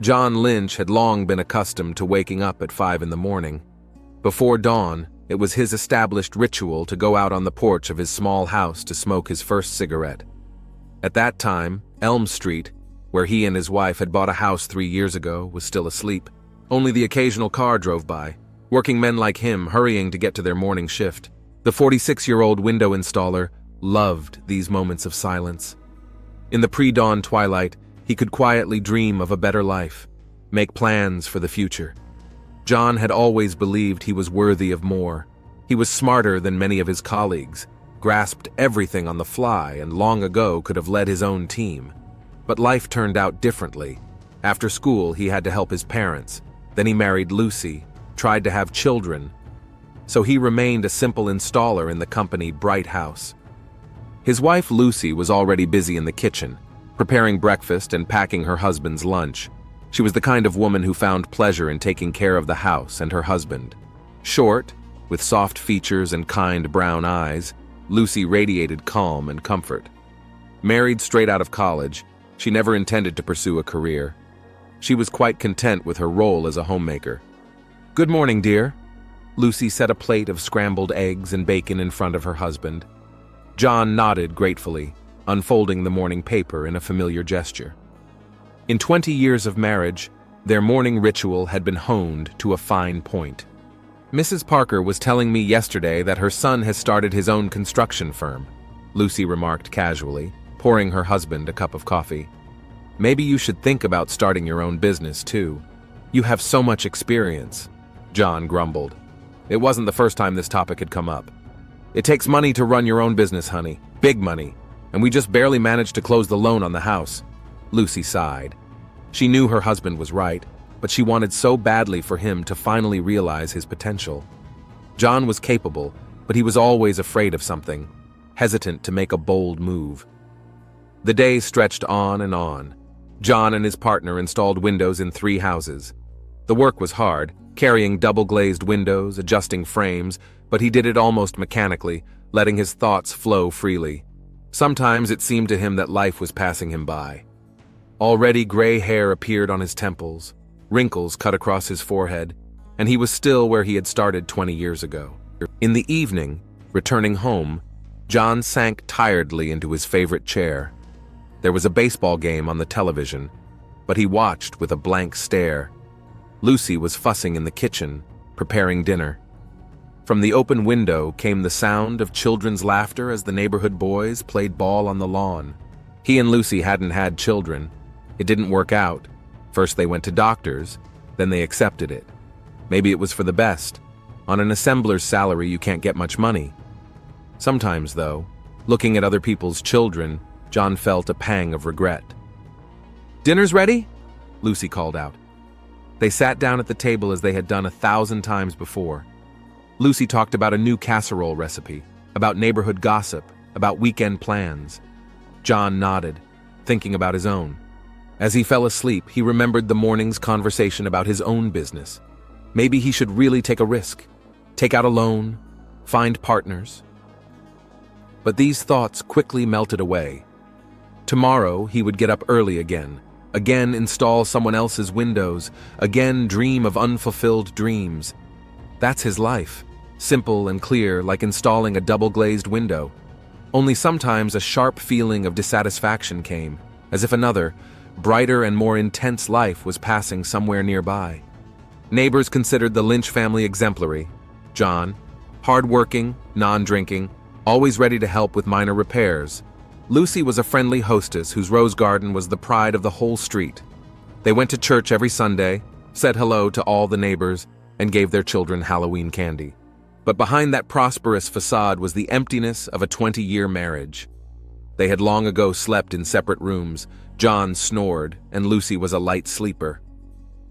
John Lynch had long been accustomed to waking up at 5 in the morning. Before dawn, it was his established ritual to go out on the porch of his small house to smoke his first cigarette. At that time, Elm Street, where he and his wife had bought a house 3 years ago, was still asleep. Only the occasional car drove by, working men like him hurrying to get to their morning shift. The 46-year-old window installer loved these moments of silence. In the pre-dawn twilight, he could quietly dream of a better life, make plans for the future. John had always believed he was worthy of more. He was smarter than many of his colleagues, grasped everything on the fly, and long ago could have led his own team. But life turned out differently. After school, he had to help his parents. Then he married Lucy, tried to have children. So he remained a simple installer in the company Bright House. His wife Lucy was already busy in the kitchen, preparing breakfast and packing her husband's lunch. She was the kind of woman who found pleasure in taking care of the house and her husband. Short, with soft features and kind brown eyes, Lucy radiated calm and comfort. Married straight out of college, she never intended to pursue a career. She was quite content with her role as a homemaker. "Good morning, dear." Lucy set a plate of scrambled eggs and bacon in front of her husband. John nodded gratefully, unfolding the morning paper in a familiar gesture. In 20 years of marriage, their morning ritual had been honed to a fine point. "Mrs. Parker was telling me yesterday that her son has started his own construction firm," Lucy remarked casually, pouring her husband a cup of coffee. "Maybe you should think about starting your own business, too. You have so much experience," John grumbled. It wasn't the first time this topic had come up. "It takes money to run your own business, honey. Big money. And we just barely managed to close the loan on the house." Lucy sighed. She knew her husband was right, but she wanted so badly for him to finally realize his potential. John was capable, but he was always afraid of something, hesitant to make a bold move. The day stretched on and on. John and his partner installed windows in 3 houses. The work was hard, carrying double-glazed windows, adjusting frames, but he did it almost mechanically, letting his thoughts flow freely. Sometimes it seemed to him that life was passing him by. Already gray hair appeared on his temples, wrinkles cut across his forehead, and he was still where he had started 20 years ago. In the evening, returning home, John sank tiredly into his favorite chair. There was a baseball game on the television, but he watched with a blank stare. Lucy was fussing in the kitchen, preparing dinner. From the open window came the sound of children's laughter as the neighborhood boys played ball on the lawn. He and Lucy hadn't had children. It didn't work out. First they went to doctors, then they accepted it. Maybe it was for the best. On an assembler's salary, you can't get much money. Sometimes, though, looking at other people's children, John felt a pang of regret. "Dinner's ready?" Lucy called out. They sat down at the table as they had done 1,000 times before. Lucy talked about a new casserole recipe, about neighborhood gossip, about weekend plans. John nodded, thinking about his own. As he fell asleep, he remembered the morning's conversation about his own business. Maybe he should really take a risk, take out a loan, find partners. But these thoughts quickly melted away. Tomorrow he would get up early again install someone else's windows, again dream of unfulfilled dreams. That's his life, simple and clear, like installing a double-glazed window. Only sometimes a sharp feeling of dissatisfaction came, as if another, brighter and more intense life was passing somewhere nearby. Neighbors considered the Lynch family exemplary. John, hard-working, non-drinking, always ready to help with minor repairs. Lucy was a friendly hostess whose rose garden was the pride of the whole street. They went to church every Sunday, said hello to all the neighbors, and gave their children Halloween candy. But behind that prosperous facade was the emptiness of a 20-year marriage. They had long ago slept in separate rooms. John snored, and Lucy was a light sleeper.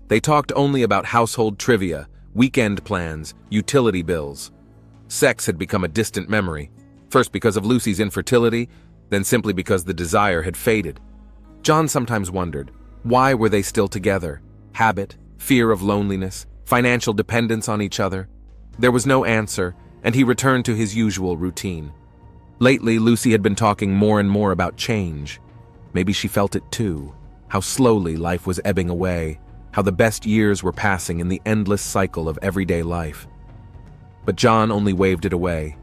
They talked only about household trivia, weekend plans, utility bills. Sex had become a distant memory, first because of Lucy's infertility, then simply because the desire had faded. John sometimes wondered, why were they still together? Habit, fear of loneliness, financial dependence on each other? There was no answer, and he returned to his usual routine. Lately, Lucy had been talking more and more about change. Maybe she felt it too. how slowly life was ebbing away, how the best years were passing in the endless cycle of everyday life. But John only waved it away.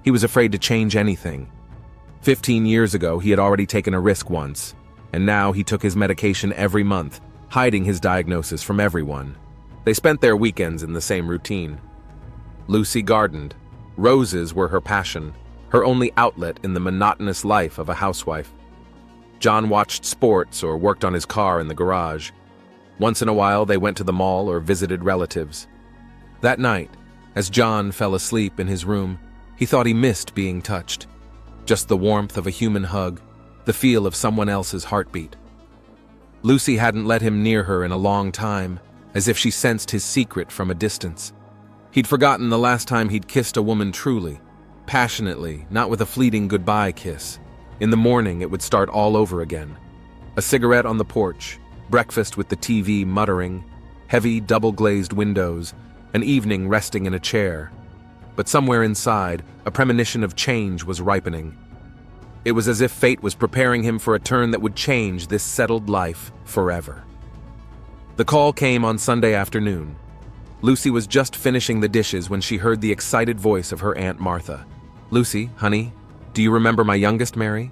He was afraid to change anything. 15 years ago, he had already taken a risk once, and now he took his medication every month, hiding his diagnosis from everyone. They spent their weekends in the same routine. Lucy gardened. Roses were her passion, her only outlet in the monotonous life of a housewife. John watched sports or worked on his car in the garage. Once in a while, they went to the mall or visited relatives. That night, as John fell asleep in his room, he thought he missed being touched. Just the warmth of a human hug, the feel of someone else's heartbeat. Lucy hadn't let him near her in a long time, as if she sensed his secret from a distance. He'd forgotten the last time he'd kissed a woman truly, passionately, not with a fleeting goodbye kiss. In the morning, it would start all over again. A cigarette on the porch, breakfast with the TV muttering, heavy double-glazed windows, an evening resting in a chair. But somewhere inside, a premonition of change was ripening. It was as if fate was preparing him for a turn that would change this settled life forever. The call came on Sunday afternoon. Lucy was just finishing the dishes when she heard the excited voice of her Aunt Martha. "Lucy, honey, do you remember my youngest, Mary?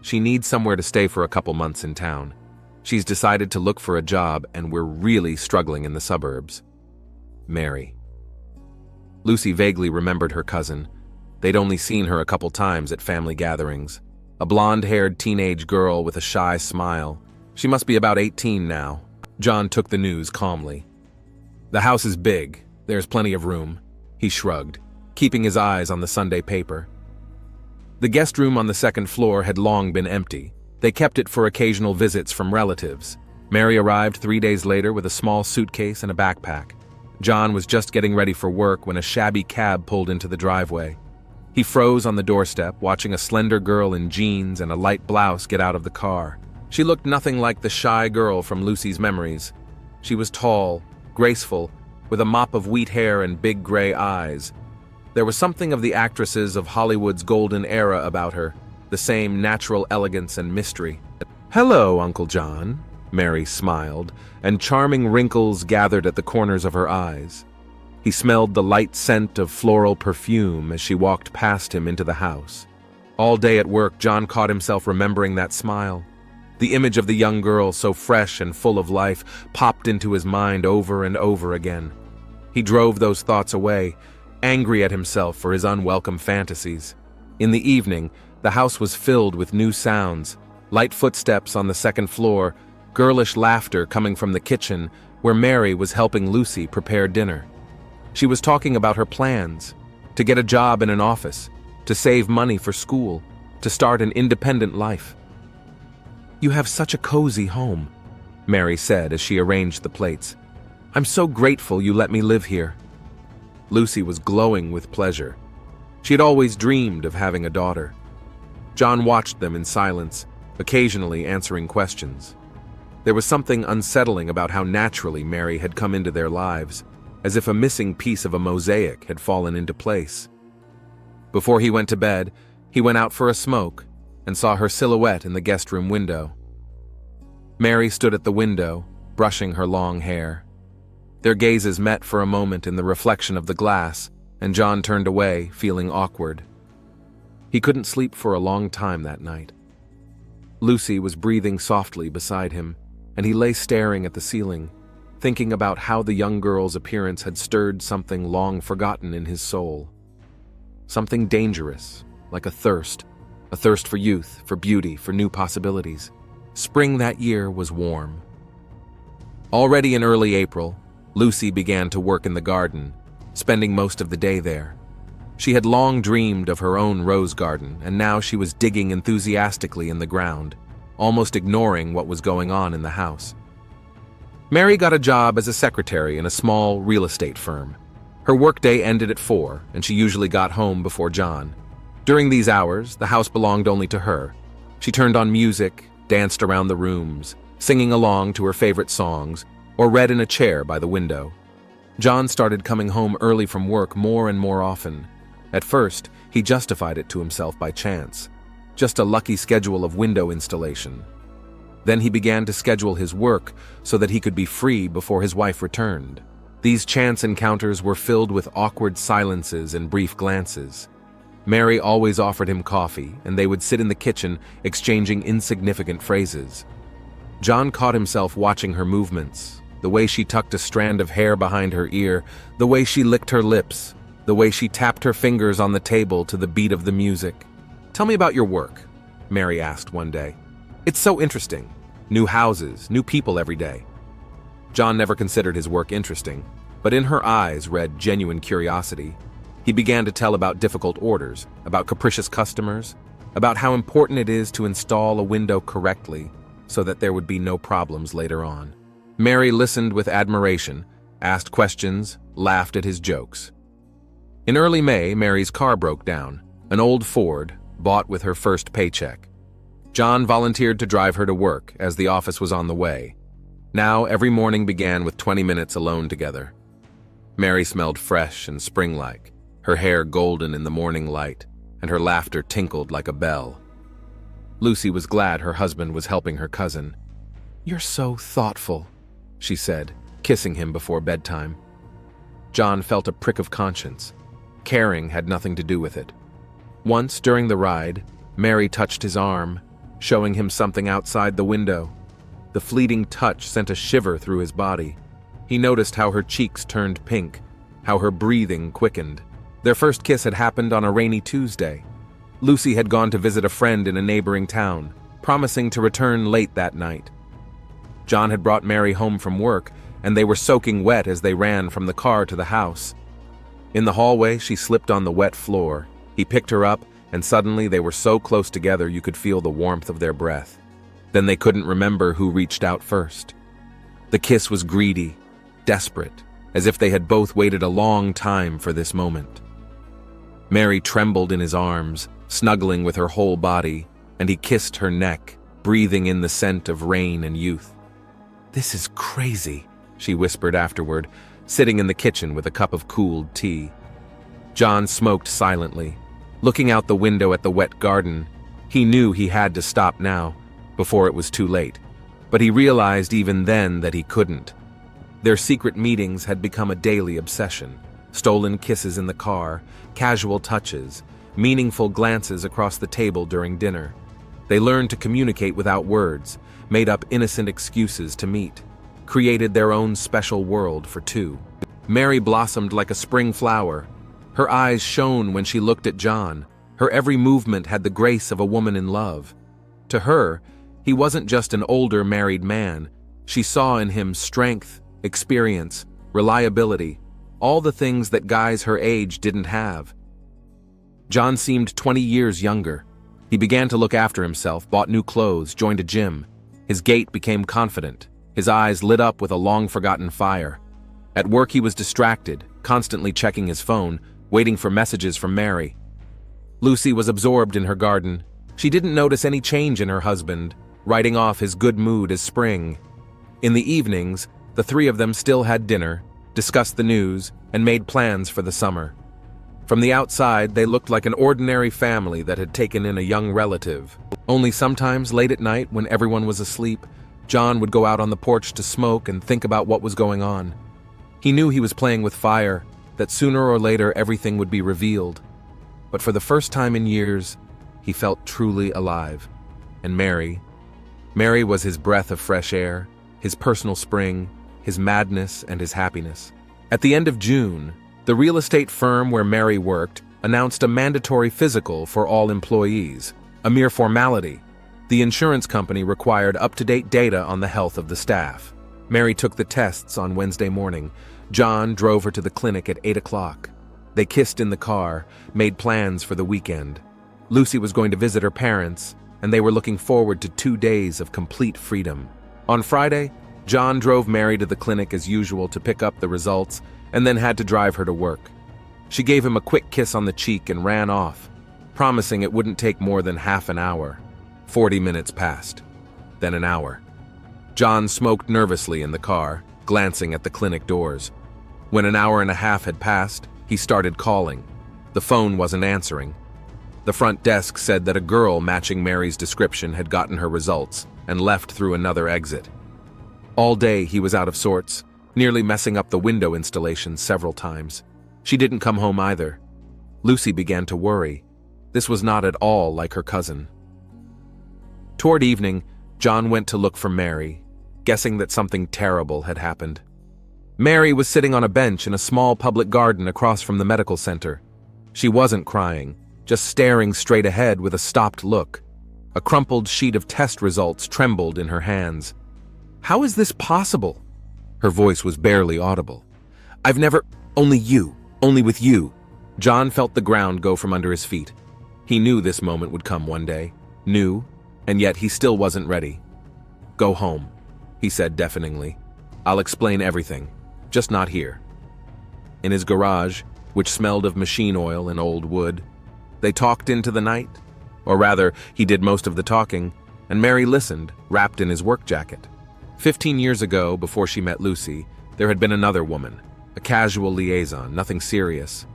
She needs somewhere to stay for a couple months in town. She's decided to look for a job, and we're really struggling in the suburbs." Mary. Lucy vaguely remembered her cousin. They'd only seen her a couple times at family gatherings. A blonde-haired teenage girl with a shy smile. She must be about 18 now. John took the news calmly. "The house is big. There's plenty of room," he shrugged, keeping his eyes on the Sunday paper. The guest room on the second floor had long been empty. They kept it for occasional visits from relatives. Mary arrived 3 days later with a small suitcase and a backpack. John was just getting ready for work when a shabby cab pulled into the driveway. He froze on the doorstep, watching a slender girl in jeans and a light blouse get out of the car. She looked nothing like the shy girl from Lucy's memories. She was tall, graceful, with a mop of wheat hair and big gray eyes. There was something of the actresses of Hollywood's golden era about her, the same natural elegance and mystery. "Hello, Uncle John," Mary smiled, and charming wrinkles gathered at the corners of her eyes. He smelled the light scent of floral perfume as she walked past him into the house. All day at work, John caught himself remembering that smile. The image of the young girl, so fresh and full of life, popped into his mind over and over again. He drove those thoughts away, angry at himself for his unwelcome fantasies. In the evening, the house was filled with new sounds, light footsteps on the second floor, girlish laughter coming from the kitchen, where Mary was helping Lucy prepare dinner. She was talking about her plans, to get a job in an office, to save money for school, to start an independent life. "You have such a cozy home," Mary said as she arranged the plates. "I'm so grateful you let me live here." Lucy was glowing with pleasure. She had always dreamed of having a daughter. John watched them in silence, occasionally answering questions. There was something unsettling about how naturally Mary had come into their lives, as if a missing piece of a mosaic had fallen into place. Before he went to bed, he went out for a smoke and saw her silhouette in the guest room window. Mary stood at the window, brushing her long hair. Their gazes met for a moment in the reflection of the glass, and John turned away, feeling awkward. He couldn't sleep for a long time that night. Lucy was breathing softly beside him, and he lay staring at the ceiling, thinking about how the young girl's appearance had stirred something long forgotten in his soul. Something dangerous, like a thirst for youth, for beauty, for new possibilities. Spring that year was warm. Already in early April, Lucy began to work in the garden, spending most of the day there. She had long dreamed of her own rose garden, and now she was digging enthusiastically in the ground, almost ignoring what was going on in the house. Mary got a job as a secretary in a small real estate firm. Her workday ended at 4, and she usually got home before John. During these hours, the house belonged only to her. She turned on music, danced around the rooms, singing along to her favorite songs, or read in a chair by the window. John started coming home early from work more and more often. At first, he justified it to himself by chance. Just a lucky schedule of window installation. Then he began to schedule his work so that he could be free before his wife returned. These chance encounters were filled with awkward silences and brief glances. Mary always offered him coffee, and they would sit in the kitchen exchanging insignificant phrases. John caught himself watching her movements, the way she tucked a strand of hair behind her ear, the way she licked her lips, the way she tapped her fingers on the table to the beat of the music. "Tell me about your work," Mary asked one day. "It's so interesting. New houses, new people every day." John never considered his work interesting, but in her eyes read genuine curiosity. He began to tell about difficult orders, about capricious customers, about how important it is to install a window correctly so that there would be no problems later on. Mary listened with admiration, asked questions, laughed at his jokes. In early May, Mary's car broke down, an old Ford, bought with her first paycheck. John volunteered to drive her to work as the office was on the way. Now every morning began with 20 minutes alone together. Mary smelled fresh and spring-like, her hair golden in the morning light, and her laughter tinkled like a bell. Lucy was glad her husband was helping her cousin. "You're so thoughtful," she said, kissing him before bedtime. John felt a prick of conscience. Caring had nothing to do with it. Once, during the ride, Mary touched his arm, showing him something outside the window. The fleeting touch sent a shiver through his body. He noticed how her cheeks turned pink, how her breathing quickened. Their first kiss had happened on a rainy Tuesday. Lucy had gone to visit a friend in a neighboring town, promising to return late that night. John had brought Mary home from work, and they were soaking wet as they ran from the car to the house. In the hallway, she slipped on the wet floor. He picked her up, and suddenly they were so close together you could feel the warmth of their breath. Then they couldn't remember who reached out first. The kiss was greedy, desperate, as if they had both waited a long time for this moment. Mary trembled in his arms, snuggling with her whole body, and he kissed her neck, breathing in the scent of rain and youth. "This is crazy," she whispered afterward, sitting in the kitchen with a cup of cooled tea. John smoked silently. Looking out the window at the wet garden, he knew he had to stop now, before it was too late. But he realized even then that he couldn't. Their secret meetings had become a daily obsession. Stolen kisses in the car, casual touches, meaningful glances across the table during dinner. They learned to communicate without words, made up innocent excuses to meet, created their own special world for two. Mary blossomed like a spring flower. Her eyes shone when she looked at John. Her every movement had the grace of a woman in love. To her, he wasn't just an older married man. She saw in him strength, experience, reliability, all the things that guys her age didn't have. John seemed 20 years younger. He began to look after himself, bought new clothes, joined a gym. His gait became confident. His eyes lit up with a long-forgotten fire. At work he was distracted, constantly checking his phone, waiting for messages from Mary. Lucy was absorbed in her garden. She didn't notice any change in her husband, writing off his good mood as spring. In the evenings, the three of them still had dinner, discussed the news, and made plans for the summer. From the outside, they looked like an ordinary family that had taken in a young relative. Only sometimes, late at night, when everyone was asleep, John would go out on the porch to smoke and think about what was going on. He knew he was playing with fire, that sooner or later everything would be revealed. But for the first time in years, he felt truly alive. And Mary was his breath of fresh air, his personal spring, his madness and his happiness. At the end of June, the real estate firm where Mary worked announced a mandatory physical for all employees, a mere formality. The insurance company required up-to-date data on the health of the staff. Mary took the tests on Wednesday morning. John drove her to the clinic at 8 o'clock. They kissed in the car, made plans for the weekend. Lucy was going to visit her parents, and they were looking forward to 2 days of complete freedom. On Friday, John drove Mary to the clinic as usual to pick up the results, and then had to drive her to work. She gave him a quick kiss on the cheek and ran off, promising it wouldn't take more than half an hour. 40 minutes passed, then an hour. John smoked nervously in the car, glancing at the clinic doors. When an hour and a half had passed, he started calling. The phone wasn't answering. The front desk said that a girl matching Mary's description had gotten her results, and left through another exit. All day he was out of sorts, nearly messing up the window installation several times. She didn't come home either. Lucy began to worry. This was not at all like her cousin. Toward evening, John went to look for Mary, guessing that something terrible had happened. Mary was sitting on a bench in a small public garden across from the medical center. She wasn't crying, just staring straight ahead with a stopped look. A crumpled sheet of test results trembled in her hands. "How is this possible?" Her voice was barely audible. Only with you." John felt the ground go from under his feet. He knew this moment would come one day. Knew, and yet he still wasn't ready. "Go home," he said deafeningly. "I'll explain everything, just not here." In his garage, which smelled of machine oil and old wood, they talked into the night. Or rather, he did most of the talking, and Mary listened, wrapped in his work jacket. 15 years ago, before she met Lucy, there had been another woman, a casual liaison, nothing serious.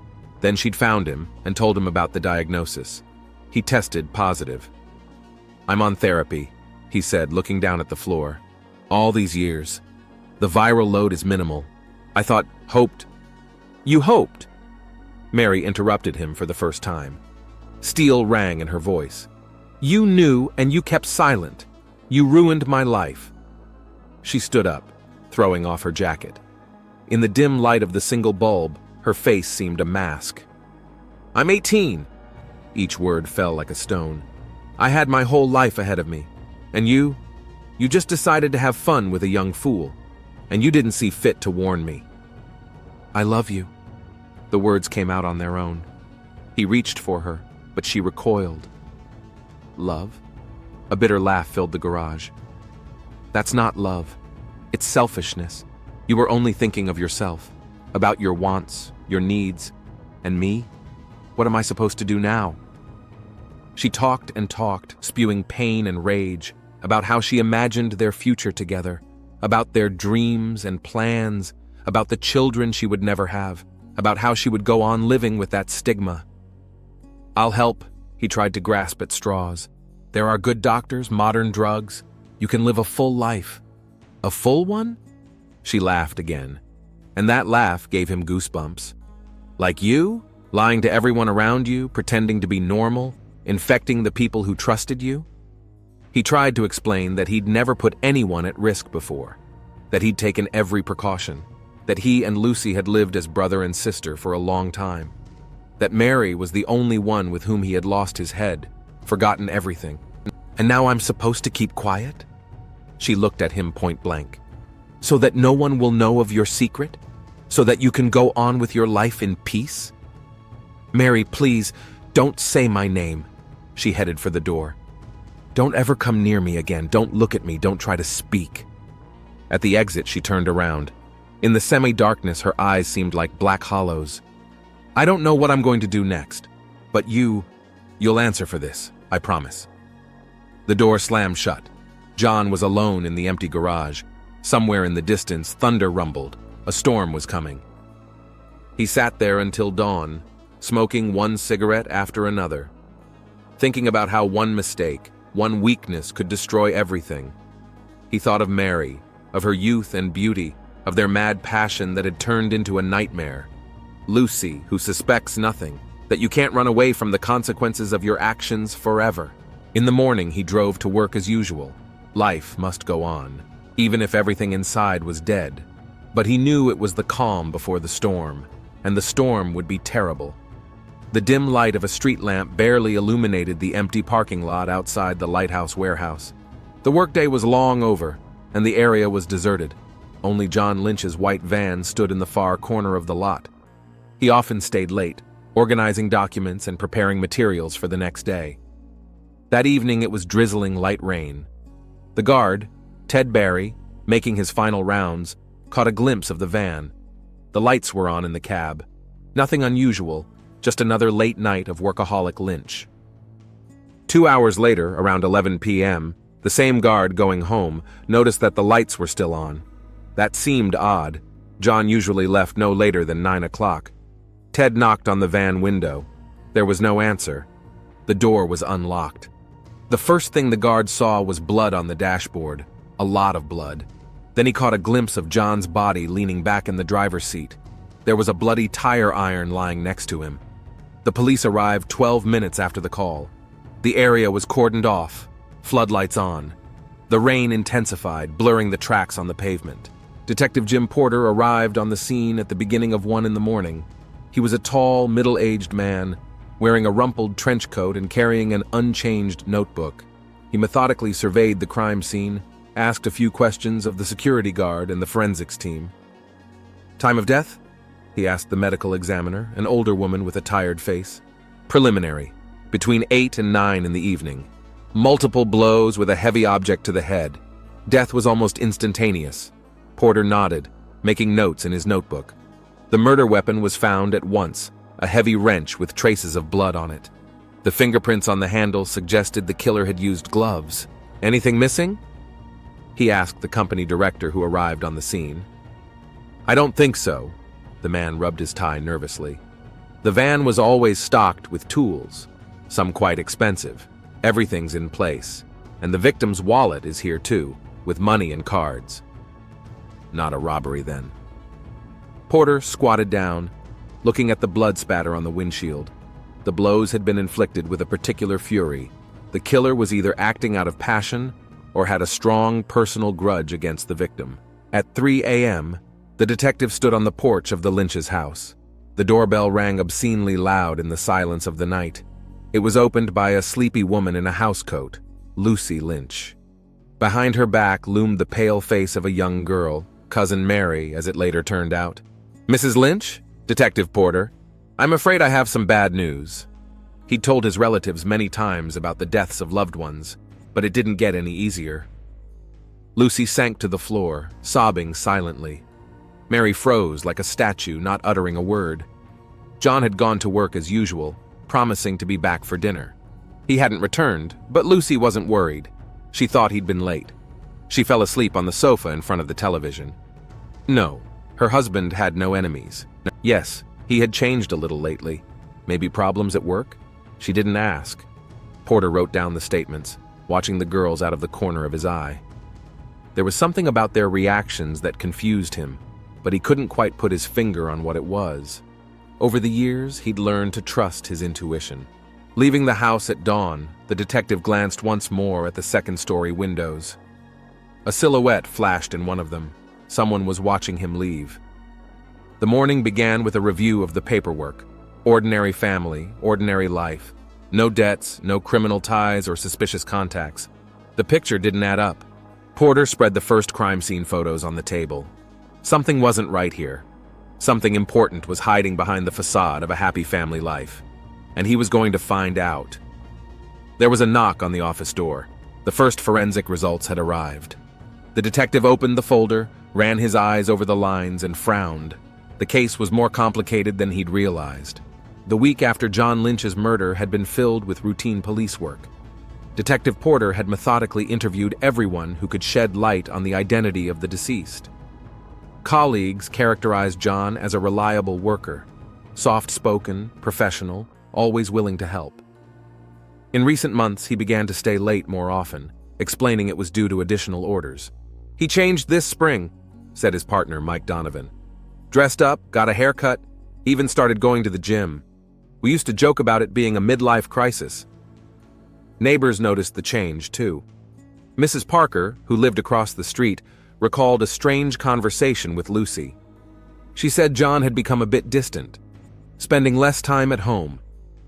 Then she'd found him and told him about the diagnosis. He tested positive. "I'm on therapy," he said, looking down at the floor. "All these years. The viral load is minimal. I hoped." "You hoped?" Mary interrupted him for the first time. Steel rang in her voice. "You knew and you kept silent. You ruined my life." She stood up, throwing off her jacket. In the dim light of the single bulb, her face seemed a mask. "I'm 18. Each word fell like a stone. "I had my whole life ahead of me. And you just decided to have fun with a young fool. And you didn't see fit to warn me." "I love you." The words came out on their own. He reached for her, but she recoiled. "Love?" A bitter laugh filled the garage. "That's not love. It's selfishness. You were only thinking of yourself, about your wants, your needs. And me? What am I supposed to do now?" She talked and talked, spewing pain and rage, about how she imagined their future together, about their dreams and plans, about the children she would never have, about how she would go on living with that stigma. "I'll help," he tried to grasp at straws. "There are good doctors, modern drugs. You can live a full life." "A full one?" She laughed again, and that laugh gave him goosebumps. "Like you? Lying to everyone around you, pretending to be normal, infecting the people who trusted you?" He tried to explain that he'd never put anyone at risk before, that he'd taken every precaution, that he and Lucy had lived as brother and sister for a long time, that Mary was the only one with whom he had lost his head, forgotten everything. "And now I'm supposed to keep quiet?" She looked at him point blank. "So that no one will know of your secret? So that you can go on with your life in peace?" "Mary, please, don't say my name." She headed for the door. "Don't ever come near me again. Don't look at me. Don't try to speak." At the exit, she turned around. In the semi-darkness, her eyes seemed like black hollows. "I don't know what I'm going to do next, but you'll answer for this, I promise." The door slammed shut. John was alone in the empty garage. Somewhere in the distance, thunder rumbled. A storm was coming. He sat there until dawn, smoking one cigarette after another, thinking about how one mistake, one weakness could destroy everything. He thought of Mary, of her youth and beauty, of their mad passion that had turned into a nightmare. Lucy, who suspects nothing, that you can't run away from the consequences of your actions forever. In the morning, he drove to work as usual. Life must go on, even if everything inside was dead. But he knew it was the calm before the storm, and the storm would be terrible. The dim light of a street lamp barely illuminated the empty parking lot outside the lighthouse warehouse. The workday was long over, and the area was deserted. Only John Lynch's white van stood in the far corner of the lot. He often stayed late, organizing documents and preparing materials for the next day. That evening it was drizzling light rain. The guard, Ted Barry, making his final rounds, caught a glimpse of the van. The lights were on in the cab. Nothing unusual, just another late night of workaholic Lynch. 2 hours later, around 11 p.m., the same guard going home noticed that the lights were still on. That seemed odd. John usually left no later than 9 o'clock. Ted knocked on the van window. There was no answer. The door was unlocked. The first thing the guard saw was blood on the dashboard, a lot of blood. Then he caught a glimpse of John's body leaning back in the driver's seat. There was a bloody tire iron lying next to him. The police arrived 12 minutes after the call. The area was cordoned off, floodlights on. The rain intensified, blurring the tracks on the pavement. Detective Jim Porter arrived on the scene at the beginning of 1 a.m. He was a tall, middle-aged man, wearing a rumpled trench coat and carrying an unchanged notebook. He methodically surveyed the crime scene, asked a few questions of the security guard and the forensics team. "Time of death?" he asked the medical examiner, an older woman with a tired face. "Preliminary. Between 8 and 9 in the evening. Multiple blows with a heavy object to the head. Death was almost instantaneous." Porter nodded, making notes in his notebook. The murder weapon was found at once, a heavy wrench with traces of blood on it. The fingerprints on the handle suggested the killer had used gloves. "Anything missing?" he asked the company director who arrived on the scene. "I don't think so." The man rubbed his tie nervously. "The van was always stocked with tools, some quite expensive. Everything's in place, and the victim's wallet is here too, with money and cards." "Not a robbery then." Porter squatted down, looking at the blood spatter on the windshield. The blows had been inflicted with a particular fury. The killer was either acting out of passion or had a strong personal grudge against the victim. At 3 a.m., the detective stood on the porch of the Lynch's house. The doorbell rang obscenely loud in the silence of the night. It was opened by a sleepy woman in a housecoat, Lucy Lynch. Behind her back loomed the pale face of a young girl, Cousin Mary, as it later turned out. "Mrs. Lynch? Detective Porter. I'm afraid I have some bad news." He'd told his relatives many times about the deaths of loved ones, but it didn't get any easier. Lucy sank to the floor, sobbing silently. Mary froze like a statue, not uttering a word. John had gone to work as usual, promising to be back for dinner. He hadn't returned, but Lucy wasn't worried. She thought he'd been late. She fell asleep on the sofa in front of the television. No, her husband had no enemies. Yes, he had changed a little lately. Maybe problems at work? She didn't ask. Porter wrote down the statements, watching the girls out of the corner of his eye. There was something about their reactions that confused him, but he couldn't quite put his finger on what it was. Over the years, he'd learned to trust his intuition. Leaving the house at dawn, the detective glanced once more at the second-story windows. A silhouette flashed in one of them. Someone was watching him leave. The morning began with a review of the paperwork. Ordinary family, ordinary life. No debts, no criminal ties or suspicious contacts. The picture didn't add up. Porter spread the first crime scene photos on the table. Something wasn't right here. Something important was hiding behind the facade of a happy family life. And he was going to find out. There was a knock on the office door. The first forensic results had arrived. The detective opened the folder, ran his eyes over the lines, and frowned. The case was more complicated than he'd realized. The week after John Lynch's murder had been filled with routine police work. Detective Porter had methodically interviewed everyone who could shed light on the identity of the deceased. Colleagues characterized John as a reliable worker, soft-spoken, professional, always willing to help. In recent months, he began to stay late more often, explaining it was due to additional orders. "He changed this spring," said his partner, Mike Donovan. "Dressed up, got a haircut, even started going to the gym. We used to joke about it being a midlife crisis." Neighbors noticed the change, too. Mrs. Parker, who lived across the street, recalled a strange conversation with Lucy. She said John had become a bit distant, spending less time at home.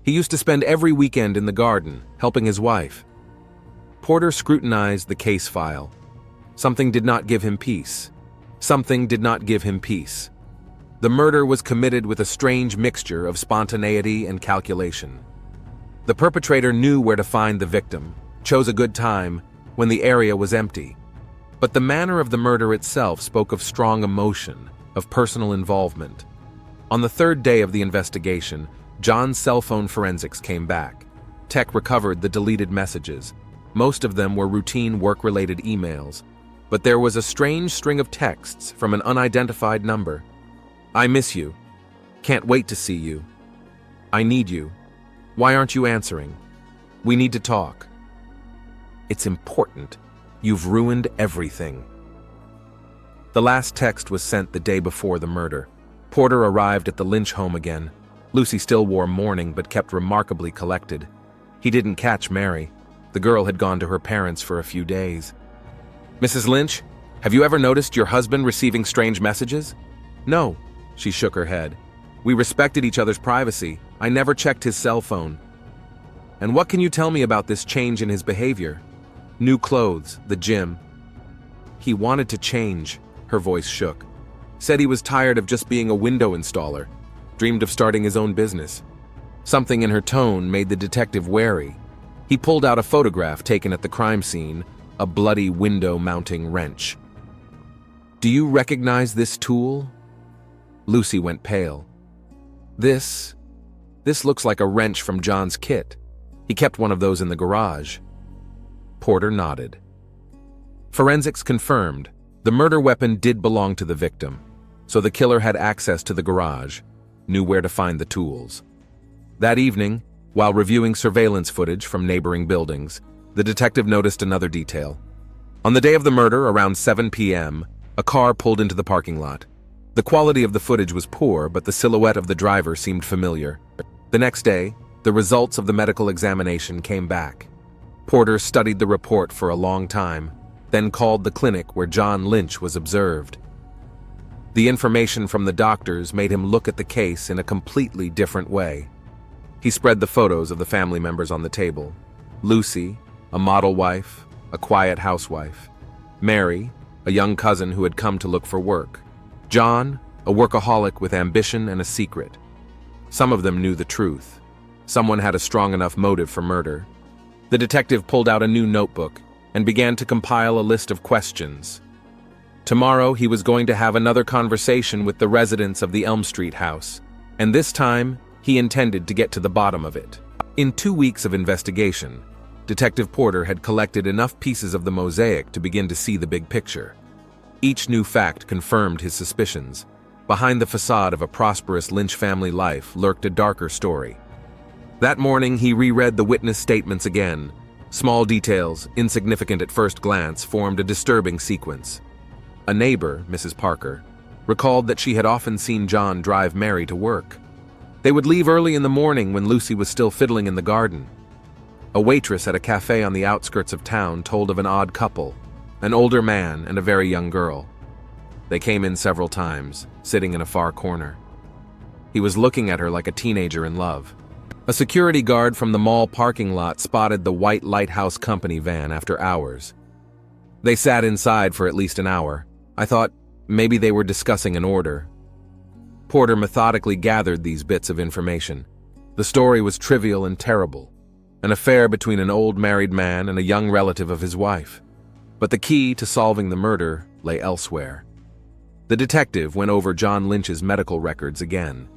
He used to spend every weekend in the garden, helping his wife. Porter scrutinized the case file. Something did not give him peace. Something did not give him peace. The murder was committed with a strange mixture of spontaneity and calculation. The perpetrator knew where to find the victim, chose a good time, when the area was empty. But the manner of the murder itself spoke of strong emotion, of personal involvement. On the third day of the investigation, John's cell phone forensics came back. Tech recovered the deleted messages. Most of them were routine work-related emails, but there was a strange string of texts from an unidentified number. "I miss you. Can't wait to see you. I need you. Why aren't you answering? We need to talk." It's important. You've ruined everything." The last text was sent the day before the murder. Porter arrived at the Lynch home again. Lucy still wore mourning but kept remarkably collected. He didn't catch Mary. The girl had gone to her parents for a few days. "Mrs. Lynch, have you ever noticed your husband receiving strange messages?" "No," she shook her head. "We respected each other's privacy. I never checked his cell phone." "And what can you tell me about this change in his behavior?" "New clothes, the gym." "He wanted to change," her voice shook. "Said he was tired of just being a window installer. Dreamed of starting his own business." Something in her tone made the detective wary. He pulled out a photograph taken at the crime scene, a bloody window-mounting wrench. "Do you recognize this tool?" Lucy went pale. This looks like a wrench from John's kit. He kept one of those in the garage." Porter nodded. Forensics confirmed the murder weapon did belong to the victim, so the killer had access to the garage, knew where to find the tools. That evening, while reviewing surveillance footage from neighboring buildings, the detective noticed another detail. On the day of the murder, around 7 p.m., a car pulled into the parking lot. The quality of the footage was poor, but the silhouette of the driver seemed familiar. The next day, the results of the medical examination came back. Porter studied the report for a long time, then called the clinic where John Lynch was observed. The information from the doctors made him look at the case in a completely different way. He spread the photos of the family members on the table. Lucy, a model wife, a quiet housewife. Mary, a young cousin who had come to look for work. John, a workaholic with ambition and a secret. Some of them knew the truth. Someone had a strong enough motive for murder. The detective pulled out a new notebook and began to compile a list of questions. Tomorrow he was going to have another conversation with the residents of the Elm Street house, and this time he intended to get to the bottom of it. In 2 weeks of investigation, Detective Porter had collected enough pieces of the mosaic to begin to see the big picture. Each new fact confirmed his suspicions. Behind the facade of a prosperous Lynch family life lurked a darker story. That morning he reread the witness statements again. Small details, insignificant at first glance, formed a disturbing sequence. A neighbor, Mrs. Parker, recalled that she had often seen John drive Mary to work. They would leave early in the morning when Lucy was still fiddling in the garden. A waitress at a cafe on the outskirts of town told of an odd couple, an older man and a very young girl. They came in several times, sitting in a far corner. He was looking at her like a teenager in love. A security guard from the mall parking lot spotted the white Lighthouse Company van after hours. They sat inside for at least an hour. I thought maybe they were discussing an order. Porter methodically gathered these bits of information. The story was trivial and terrible. An affair between an old married man and a young relative of his wife. But the key to solving the murder lay elsewhere. The detective went over John Lynch's medical records again.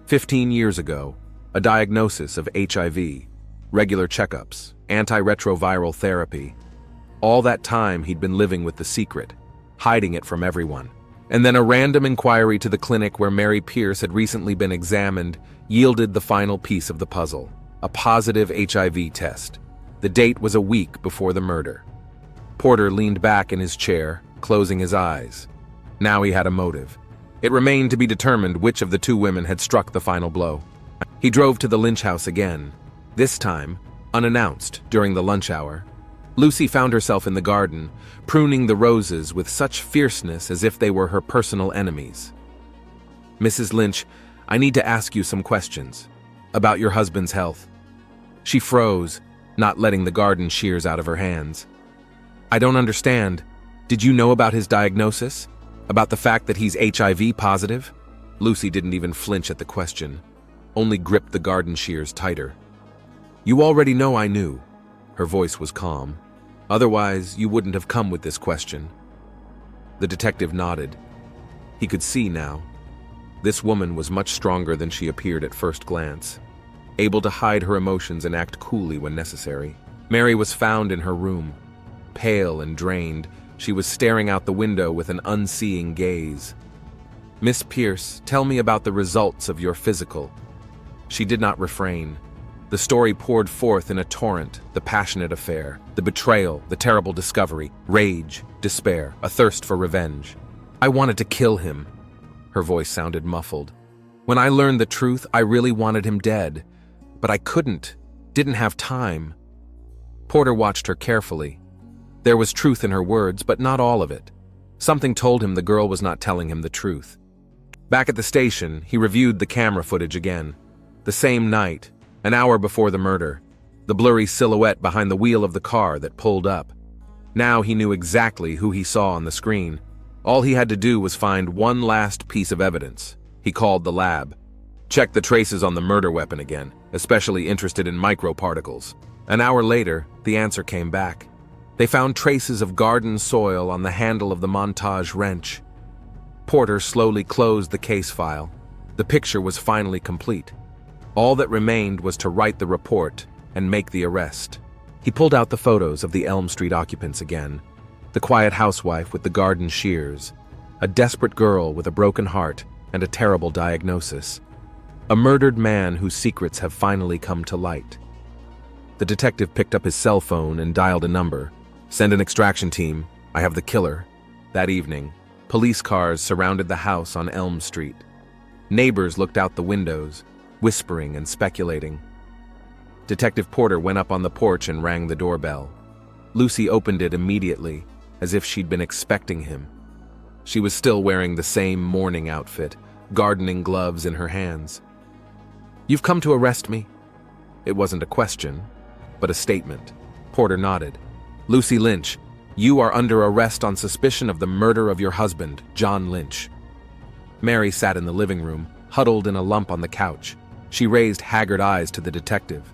15 years ago, a diagnosis of HIV, regular checkups, antiretroviral therapy. All that time he'd been living with the secret, hiding it from everyone. And then a random inquiry to the clinic where Mary Pierce had recently been examined yielded the final piece of the puzzle, a positive HIV test. The date was a week before the murder. Porter leaned back in his chair, closing his eyes. Now he had a motive. It remained to be determined which of the two women had struck the final blow. He drove to the Lynch house again, this time unannounced during the lunch hour. Lucy found herself in the garden, pruning the roses with such fierceness as if they were her personal enemies. "Mrs. Lynch, I need to ask you some questions about your husband's health." She froze, not letting the garden shears out of her hands. "I don't understand. Did you know about his diagnosis? About the fact that he's HIV positive?" Lucy didn't even flinch at the question, only gripped the garden shears tighter. "You already know I knew." Her voice was calm. "Otherwise, you wouldn't have come with this question." The detective nodded. He could see now. This woman was much stronger than she appeared at first glance, able to hide her emotions and act coolly when necessary. Mary was found in her room. Pale and drained, she was staring out the window with an unseeing gaze. "Miss Pierce, tell me about the results of your physical." She did not refrain. The story poured forth in a torrent: the passionate affair, the betrayal, the terrible discovery, rage, despair, a thirst for revenge. I wanted to kill him. Her voice sounded muffled. When I learned the truth, I really wanted him dead. But I didn't have time. Porter watched her carefully. There was truth in her words, but not all of it. Something told him the girl was not telling him the truth. Back at the station, he reviewed the camera footage again. The same night, an hour before the murder, the blurry silhouette behind the wheel of the car that pulled up. Now he knew exactly who he saw on the screen. All he had to do was find one last piece of evidence. He called the lab. Checked the traces on the murder weapon again, especially interested in microparticles. An hour later, the answer came back. They found traces of garden soil on the handle of the montage wrench. Porter slowly closed the case file. The picture was finally complete. All that remained was to write the report and make the arrest. He pulled out the photos of the Elm Street occupants again. The quiet housewife with the garden shears, a desperate girl with a broken heart and a terrible diagnosis, a murdered man whose secrets have finally come to light. The detective picked up his cell phone and dialed a number. "Send an extraction team. I have the killer." That evening, police cars surrounded the house on Elm Street. Neighbors looked out the windows, whispering and speculating. Detective Porter went up on the porch and rang the doorbell. Lucy opened it immediately, as if she'd been expecting him. She was still wearing the same morning outfit, gardening gloves in her hands. "You've come to arrest me?" It wasn't a question, but a statement. Porter nodded. "Lucy Lynch, you are under arrest on suspicion of the murder of your husband, John Lynch." Mary sat in the living room, huddled in a lump on the couch. She raised haggard eyes to the detective.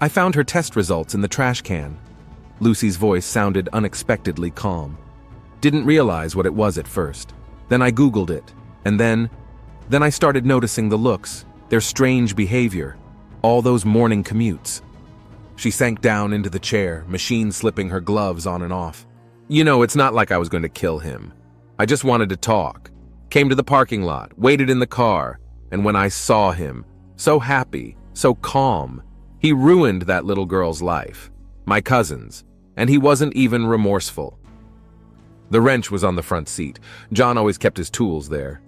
"I found her test results in the trash can." Lucy's voice sounded unexpectedly calm. "Didn't realize what it was at first. Then I Googled it, and then I started noticing the looks, their strange behavior, all those morning commutes." She sank down into the chair, machine slipping her gloves on and off. "You know, it's not like I was going to kill him. I just wanted to talk. Came to the parking lot, waited in the car, and when I saw him, so happy, so calm, he ruined that little girl's life, my cousin's, and he wasn't even remorseful." The wrench was on the front seat. John always kept his tools there.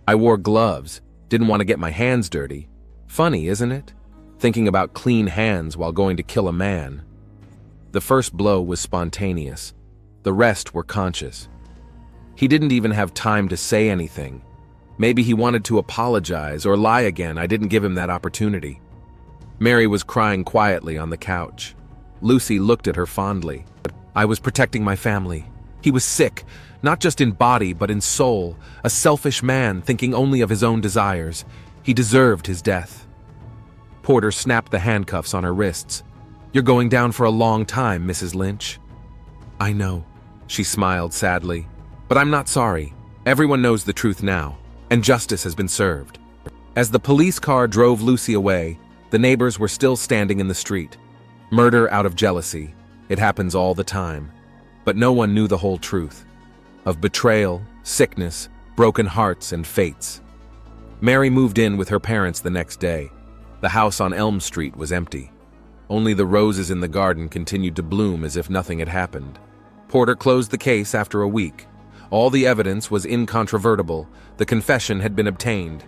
I wore gloves, didn't want to get my hands dirty. Funny, isn't it? Thinking about clean hands while going to kill a man. The first blow was spontaneous. The rest were conscious. He didn't even have time to say anything. Maybe he wanted to apologize or lie again. I didn't give him that opportunity. Mary was crying quietly on the couch. Lucy looked at her fondly. "I was protecting my family. He was sick, not just in body but in soul, a selfish man thinking only of his own desires. He deserved his death." Porter snapped the handcuffs on her wrists. "You're going down for a long time, Mrs. Lynch." "I know," she smiled sadly. "But I'm not sorry. Everyone knows the truth now, and justice has been served." As the police car drove Lucy away, the neighbors were still standing in the street. Murder out of jealousy. It happens all the time. But no one knew the whole truth. Of betrayal, sickness, broken hearts, and fates. Mary moved in with her parents the next day. The house on Elm Street was empty. Only the roses in the garden continued to bloom as if nothing had happened. Porter closed the case after a week. All the evidence was incontrovertible. The confession had been obtained.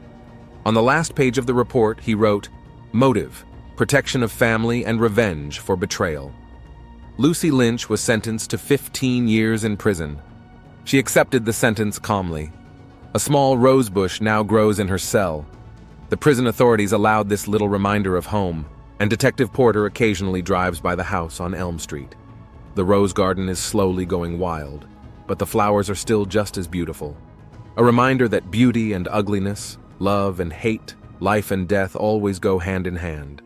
On the last page of the report, he wrote, "Motive: protection of family and revenge for betrayal." Lucy Lynch was sentenced to 15 years in prison. She accepted the sentence calmly. A small rosebush now grows in her cell. The prison authorities allowed this little reminder of home, and Detective Porter occasionally drives by the house on Elm Street. The rose garden is slowly going wild, but the flowers are still just as beautiful. A reminder that beauty and ugliness, love and hate, life and death always go hand in hand.